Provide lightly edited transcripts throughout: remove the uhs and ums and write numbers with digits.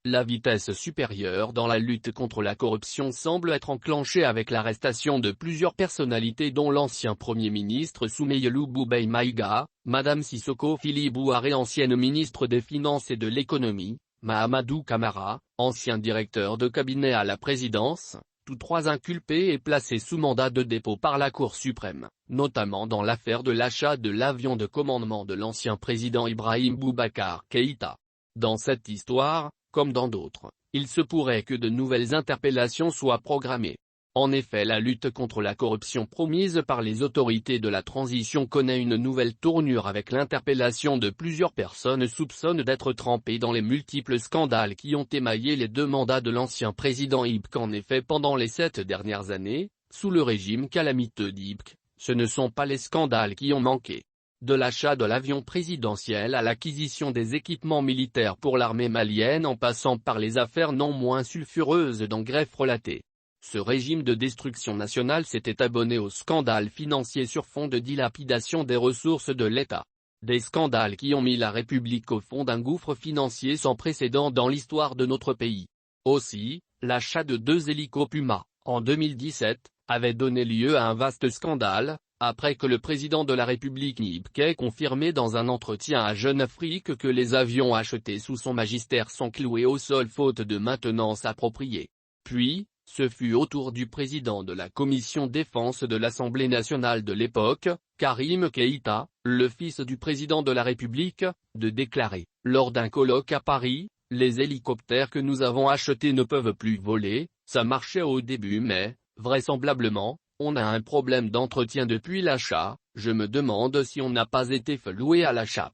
La vitesse supérieure dans la lutte contre la corruption semble être enclenchée avec l'arrestation de plusieurs personnalités dont l'ancien Premier ministre Soumeylou Boubèye Maïga, Madame Sissoko Fili Bouaré ancienne ministre des Finances et de l'Économie, Mahamadou Camara, ancien directeur de cabinet à la présidence, tous trois inculpés et placés sous mandat de dépôt par la Cour suprême, notamment dans l'affaire de l'achat de l'avion de commandement de l'ancien président Ibrahim Boubacar Keïta. Dans cette histoire, comme dans d'autres, il se pourrait que de nouvelles interpellations soient programmées. En effet, la lutte contre la corruption promise par les autorités de la transition connaît une nouvelle tournure avec l'interpellation de plusieurs personnes soupçonnées d'être trempées dans les multiples scandales qui ont émaillé les deux mandats de l'ancien président Ibk. En effet, pendant les 7 dernières années, sous le régime calamiteux d'Ibk, ce ne sont pas les scandales qui ont manqué. De l'achat de l'avion présidentiel à l'acquisition des équipements militaires pour l'armée malienne en passant par les affaires non moins sulfureuses d'Engreffe relatées. Ce régime de destruction nationale s'était abonné aux scandales financiers sur fond de dilapidation des ressources de l'État. Des scandales qui ont mis la République au fond d'un gouffre financier sans précédent dans l'histoire de notre pays. Aussi, l'achat de 2 hélicos Puma, en 2017, avait donné lieu à un vaste scandale, après que le président de la République Ibk ait confirmé dans un entretien à Jeune Afrique que les avions achetés sous son magistère sont cloués au sol faute de maintenance appropriée. Puis, ce fut au tour du président de la commission défense de l'Assemblée nationale de l'époque, Karim Keïta, le fils du président de la République, de déclarer, lors d'un colloque à Paris, « Les hélicoptères que nous avons achetés ne peuvent plus voler, ça marchait au début mais, vraisemblablement, on a un problème d'entretien depuis l'achat, je me demande si on n'a pas été floué à l'achat. »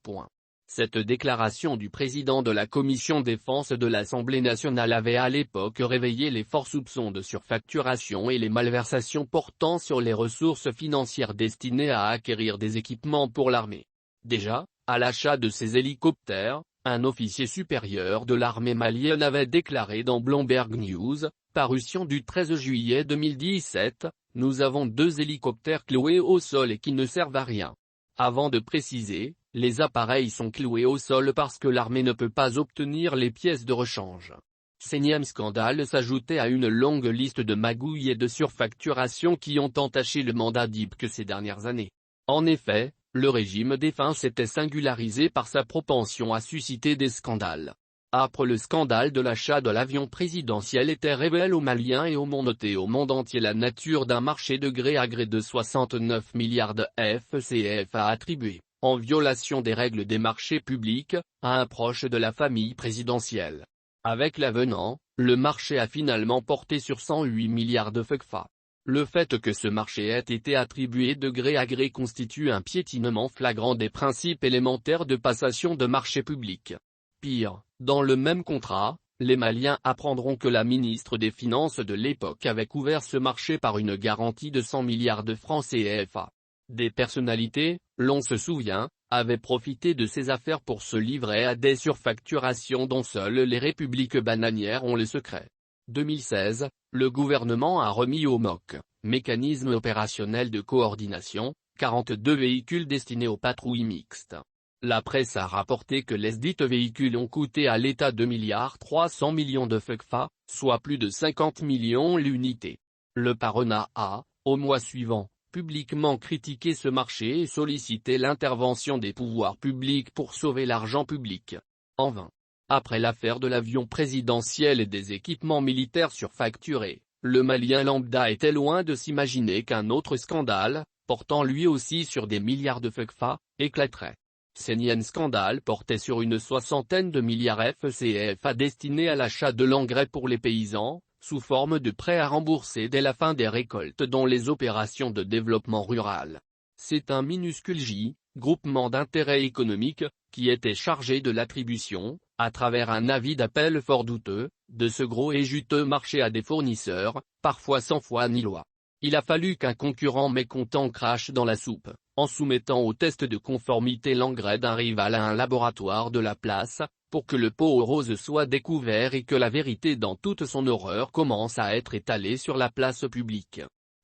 Cette déclaration du président de la commission défense de l'Assemblée nationale avait à l'époque réveillé les forts soupçons de surfacturation et les malversations portant sur les ressources financières destinées à acquérir des équipements pour l'armée. Déjà, à l'achat de ces hélicoptères, un officier supérieur de l'armée malienne avait déclaré dans Bloomberg News, parution du 13 juillet 2017, « Nous avons 2 hélicoptères cloués au sol et qui ne servent à rien. » Avant de préciser, les appareils sont cloués au sol parce que l'armée ne peut pas obtenir les pièces de rechange. Énième scandale s'ajoutait à une longue liste de magouilles et de surfacturation qui ont entaché le mandat d'Ibk ces dernières années. En effet, le régime défunt s'était singularisé par sa propension à susciter des scandales. Après le scandale de l'achat de l'avion présidentiel était révèle aux Maliens et au monde entier la nature d'un marché de gré à gré de 69 milliards de FCFA attribués, en violation des règles des marchés publics, à un proche de la famille présidentielle. Avec l'avenant, le marché a finalement porté sur 108 milliards de FCFA. Le fait que ce marché ait été attribué de gré à gré constitue un piétinement flagrant des principes élémentaires de passation de marché public. Pire, dans le même contrat, les Maliens apprendront que la ministre des Finances de l'époque avait couvert ce marché par une garantie de 100 milliards de francs CFA. Des personnalités, l'on se souvient, avaient profité de ces affaires pour se livrer à des surfacturations dont seules les républiques bananières ont le secret. 2016, le gouvernement a remis au MOC, mécanisme opérationnel de coordination, 42 véhicules destinés aux patrouilles mixtes. La presse a rapporté que lesdits véhicules ont coûté à l'État 2,3 milliards de FCFA, soit plus de 50 millions l'unité. Le Parona a, au mois suivant, publiquement critiqué ce marché et sollicité l'intervention des pouvoirs publics pour sauver l'argent public. En vain. Après l'affaire de l'avion présidentiel et des équipements militaires surfacturés, le Malien lambda était loin de s'imaginer qu'un autre scandale, portant lui aussi sur des milliards de FCFA, éclaterait. Énième scandale portait sur une 60aine de milliards FCFA destinés à l'achat de l'engrais pour les paysans, sous forme de prêts à rembourser dès la fin des récoltes dans les opérations de développement rural. C'est un minuscule groupement d'intérêt économique, qui était chargé de l'attribution, à travers un avis d'appel fort douteux, de ce gros et juteux marché à des fournisseurs, parfois sans foi ni loi. Il a fallu qu'un concurrent mécontent crache dans la soupe, en soumettant au test de conformité l'engrais d'un rival à un laboratoire de la place, pour que le pot rose soit découvert et que la vérité dans toute son horreur commence à être étalée sur la place publique.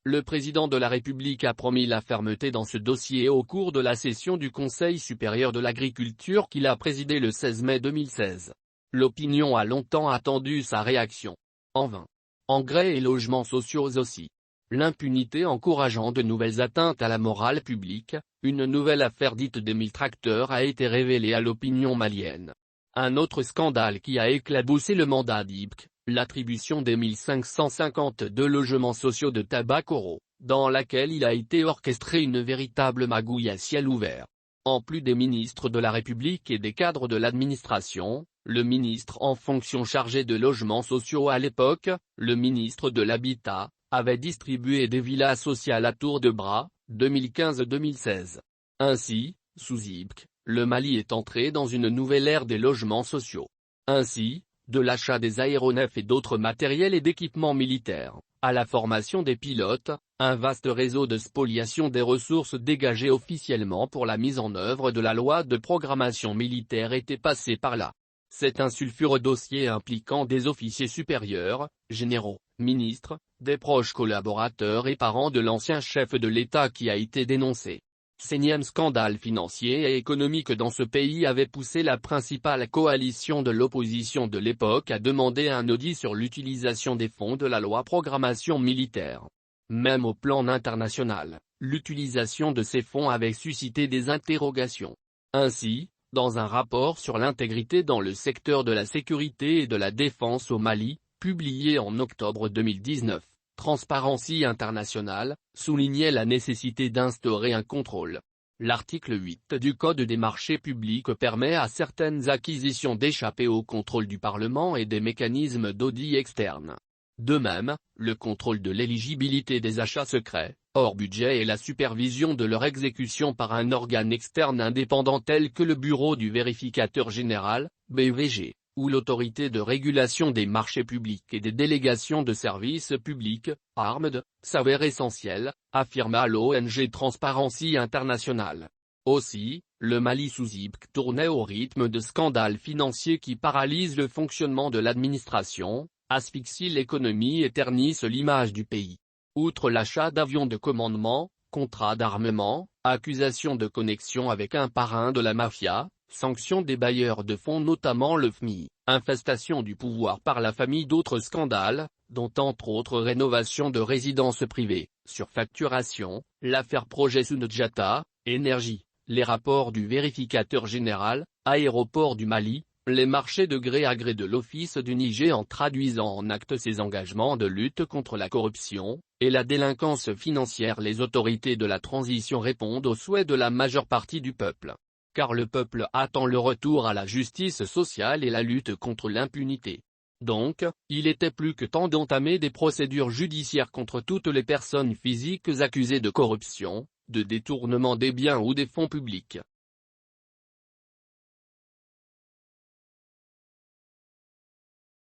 Le président de la République a promis la fermeté dans ce dossier au cours de la session du Conseil supérieur de l'agriculture qu'il a présidé le 16 mai 2016. l'opinion a longtemps attendu sa réaction. En vain. Engrais et logements sociaux aussi. L'impunité encourageant de nouvelles atteintes à la morale publique, une nouvelle affaire dite des 1000 tracteurs a été révélée à l'opinion malienne. Un autre scandale qui a éclaboussé le mandat d'Ibk, l'attribution des 1552 logements sociaux de Tabakoro, dans laquelle il a été orchestré une véritable magouille à ciel ouvert. En plus des ministres de la République et des cadres de l'administration, le ministre en fonction chargé de logements sociaux à l'époque, le ministre de l'Habitat, avait distribué des villas sociales à tour de bras, 2015-2016. Ainsi, sous Ibk, le Mali est entré dans une nouvelle ère des logements sociaux. Ainsi, de l'achat des aéronefs et d'autres matériels et d'équipements militaires, à la formation des pilotes, un vaste réseau de spoliation des ressources dégagées officiellement pour la mise en œuvre de la loi de programmation militaire était passé par là. C'est un sulfureux dossier impliquant des officiers supérieurs, généraux, ministres, des proches collaborateurs et parents de l'ancien chef de l'État qui a été dénoncé. 6e scandale financier et économique dans ce pays avait poussé la principale coalition de l'opposition de l'époque à demander un audit sur l'utilisation des fonds de la loi programmation militaire. Même au plan international, l'utilisation de ces fonds avait suscité des interrogations. Ainsi, dans un rapport sur l'intégrité dans le secteur de la sécurité et de la défense au Mali, publié en octobre 2019, Transparency International soulignait la nécessité d'instaurer un contrôle. L'article 8 du Code des marchés publics permet à certaines acquisitions d'échapper au contrôle du Parlement et des mécanismes d'audit externe. De même, le contrôle de l'éligibilité des achats secrets, hors budget et la supervision de leur exécution par un organe externe indépendant tel que le Bureau du vérificateur général, BVG, ou l'autorité de régulation des marchés publics et des délégations de services publics, ARMD, s'avère essentiel, affirma l'ONG Transparency International. Aussi, le Mali sous Ibk tournait au rythme de scandales financiers qui paralysent le fonctionnement de l'administration, asphyxient l'économie et ternissent l'image du pays. Outre l'achat d'avions de commandement, contrats d'armement, accusations de connexion avec un parrain de la mafia, sanctions des bailleurs de fonds notamment le FMI, infestation du pouvoir par la famille, d'autres scandales, dont entre autres rénovation de résidences privées, surfacturation, l'affaire projet Sundiata, énergie, les rapports du vérificateur général, aéroport du Mali, les marchés de gré à gré de l'Office du Niger en traduisant en actes ses engagements de lutte contre la corruption et la délinquance financière. Les autorités de la transition répondent aux souhaits de la majeure partie du peuple. Car le peuple attend le retour à la justice sociale et la lutte contre l'impunité. Donc, il était plus que temps d'entamer des procédures judiciaires contre toutes les personnes physiques accusées de corruption, de détournement des biens ou des fonds publics.